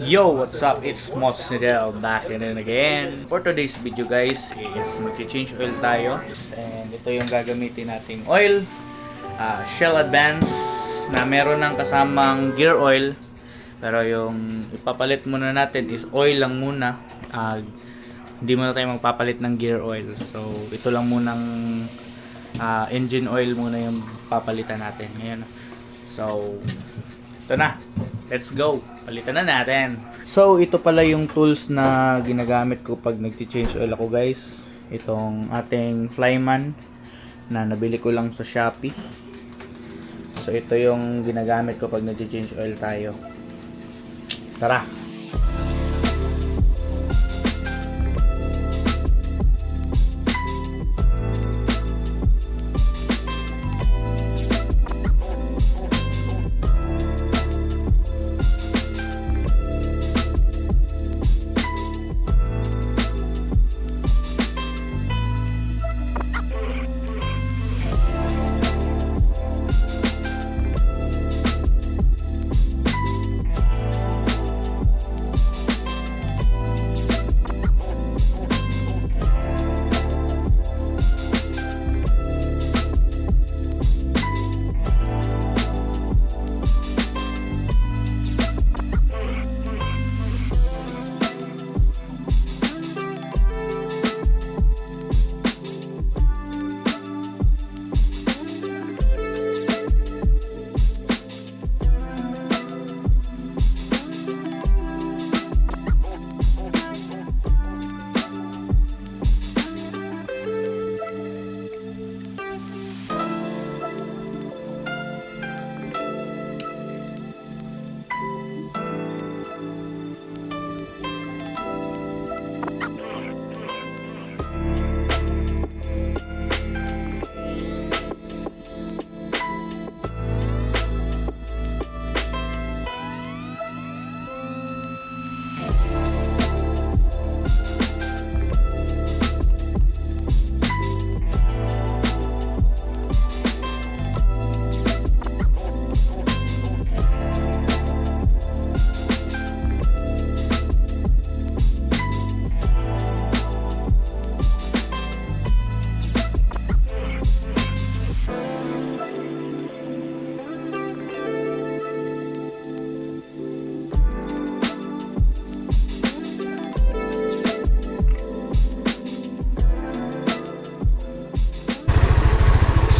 Yo, what's up? It's Moss Nidel back and then again. For today's video guys is mag-change oil tayo. And ito yung gagamitin nating oil. Shell Advance na meron ng kasamang gear oil. Pero yung ipapalit muna natin is oil lang muna. Hindi muna tayo magpapalit ng gear oil. So ito lang munang engine oil muna yung papalitan natin ngayon. So ito na. Let's go. Palitan na natin. So, ito pala yung tools na ginagamit ko pag nag-change oil ako, guys. Itong ating Flyman na nabili ko lang sa Shopee. So, ito yung ginagamit ko pag nag-change oil tayo. Tara.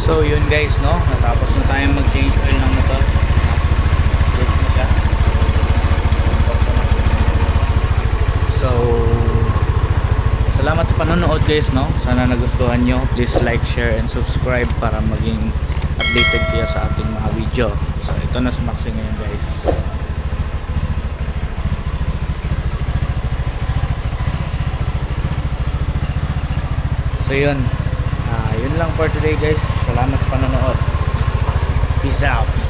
So yun guys, no, natapos na tayong mag-change oil ng motor. Goods na siya. So salamat sa panonood guys, no. Sana nagustuhan nyo. Please like, share, and subscribe para maging updated kayo sa ating mga video. So ito na si Maxi ngayon guys. So yun lang for today guys. Salamat sa panonood. Peace out.